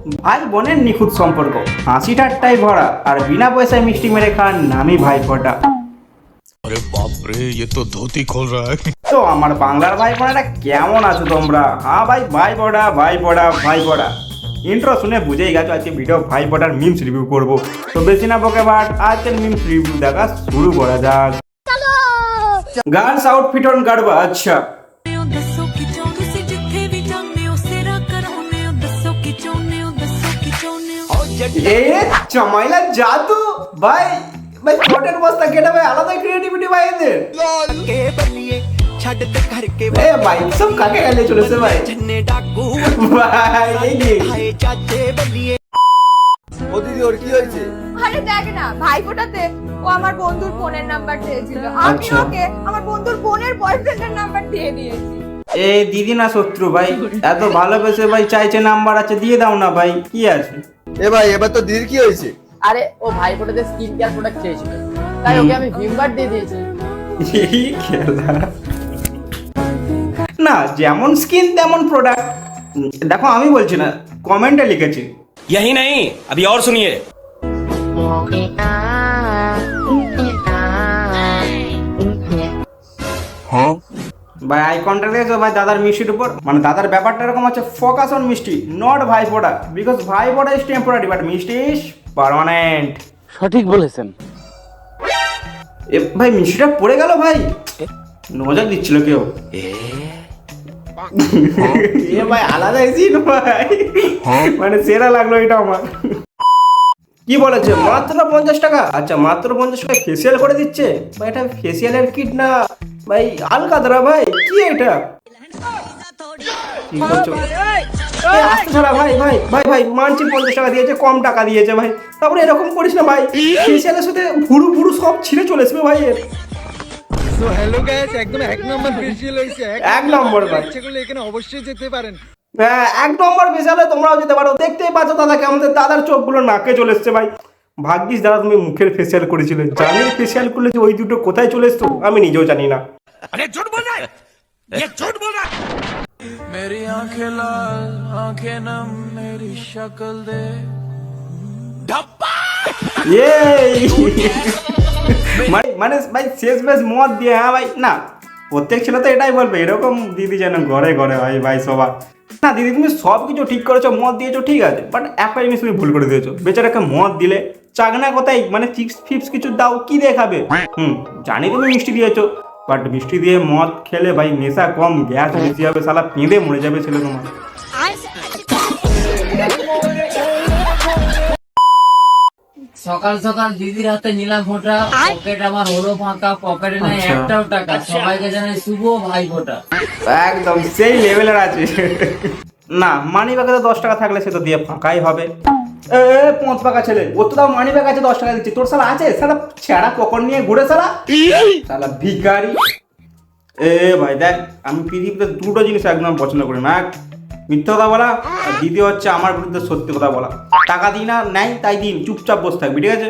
ভাই বোনের নিখুঁত সম্পর্ক, হাসি ঠাট্টায় ভরা, আর বিনা পয়সায় মিষ্টি মেরে খান নামই ভাইফোঁটা। अरे बाप रे ये तो धोती खोल रहा है। তো আমার বাংলার ভাই বোনেরা কেমন আছো তোমরা? হ্যাঁ ভাই, ভাইফোঁটা। ইন্ট্রো শুনে বুঝেই গেছো আজকে ভিডিও ভাইফোঁটার মিমস রিভিউ করব। তো বেশি না বকে বাট আজকের মিমস রিভিউ দেখা শুরু করা যাক। গার্লস আউটফিট অন গাড়বা। আচ্ছা এ চমাইলা জাদু ভাই, ভাই ছোটের বস্তা কেটে ভাই আলাদা ক্রিয়েটিভিটি ভাই এদের। এ ভাই সব কাকে গেলে চলেছে ভাই। ভাই এই যে ও দিদি ওর কি হয়েছে? আরে দেখ না, ভাইফোঁটাতে ও আমার বন্ধুর ফোনের নাম্বার চেয়েছিল, আমি আচ্ছা। ওকে আমার বন্ধুর বোনের বয়ফ্রেন্ডের নাম্বার দিয়ে দিয়েছি। এ দিদি না শত্রু ভাই, এত ভালোবেসে ভাই চাইছে নাম্বার আছে দিয়ে দাও না ভাই, কি আছে। এ ভাই এবার তো দিদির কি হয়েছে? আরে ও ভাইফোঁটাতে স্কিন কেয়ার প্রোডাক্ট চেয়েছিল, তাই ওকে আমি ভিমবার দিয়ে দিয়েছি। এই খেলা না, যেমন স্কিন তেমন প্রোডাক্ট। দেখো আমি বলছি না, কমেন্টে লিখেছি। यही नहीं अभी और सुनिए। ভাই আই কন্ট্যাক্ট দেখেছো ভাই দাদার মিষ্টির উপর, মানে দাদার ব্যাপারটা এরকম আছে, focus on mishti not Bhaiphonta, because Bhaiphonta is temporary but mishti is permanent. সঠিক বলেছেন। এ ভাই মিষ্টিটা পড়ে গেল ভাই, নজর দিচ্ছিল কেউ। এ ভাই আলাদাই সিন ভাই, মানে সেরা লাগলো এটা আমার। কি বলেছে মাত্র 50 টাকা? আচ্ছা মাত্র 50 টাকা ফেসিয়াল করে দিচ্ছে ভাই। এটা ফেসিয়ালের কিট না ভাই, আলকাতরা ভাই, কি এটা? কি করছো? এ, আস্তে ছাড়া ভাই ভাই ভাই ভাই মানছি 50 টাকা দিয়েছে, কম টাকা দিয়েছে ভাই, তারপরে এরকম করিস না ভাই। ফেসিয়ালের সাথে ভুরু ভুরু সব ছিঁড়ে চলে আসবে ভাই এর। সো হ্যালো গাইস, একদম এক নম্বর ফেসিয়াল হইছে। এক নম্বর ভাই। ইচ্ছেগুলো এখানে অবশ্যই যেতে পারেন। হ্যাঁ এক নম্বর ফেসিয়ালে তোমরাও যেতে পারো। দেখতেই পাচ্ছ দাদাকে, আমাদের দাদার চোখগুলো নাকে চলে এসছে ভাই। ভাগ্যিস দাদা তুমি মুখের ফেসিয়াল করেছিলে, জানি ফেসিয়াল করলে যে ওই দুটো কোথায় চলে এসছো আমি নিজেও জানি না। अरे झूठ बोल रहा है, ये झूठ बोल रहा है। मेरी आंखें लाल आंखें नम मेरी शक्ल दे এই মানে মানে ভাই শেষ বেশ মদ দিয়ে, হ্যাঁ ভাই না প্রত্যেক ছেলে তো এটাই বলবে, এরকম দিদি যেন ঘরে ঘরে হয় ভাই সবার। না দিদি তুমি সব কিছু ঠিক করেছো, মদ দিয়েছো ঠিক আছে, বাট একটা জিনিস তুমি ভুল করে দিয়েছো। বেচারাকে মদ দিলে চাগনা কোথায়, মানে চিপস ফিপস কিছু দাও, কি দেখাবে? জানি তুমি মিষ্টি দিয়েছো, বাট মিষ্টি দিয়ে মদ খেলে ভাই নেশা কম, গ্যাস বেশি হবে, শালা পেঁদে মরে যাবে ছেলে তোমার। সকাল সকাল দিদির হাতে নিলাম ফোঁটা, পকেট আমার হলো ফাঁকা, পকেটে নাই আচ্ছা। একটাও টাকা। সবাইকে জানাই শুভ ভাইফোঁটা। একদম সেই লেভেলের আছে। না মানি ব্যাগে তো 10 টাকা থাকলে সে তো দিয়ে ফাঁকাই হবে। এ পথ পাকা ছেলে, ও তো তাও মানি ব্যাগ আছে 10 টাকা দিচ্ছে, তোর শালা আছে শালা ছেঁড়া পকড় নিয়ে ঘুরে শালা শালা ভিখারি। এ ভাই দেখ, আমি পৃথিবীতে দুটো জিনিস একদম পছন্দ করি না, এক মিথ্যা কথা বলা, আর দ্বিতীয় হচ্ছে আমার বিরুদ্ধে সত্যি কথা বলা। টাকা দিই না, নাই তাই দিন, চুপচাপ বসে থাকবি ঠিক আছে।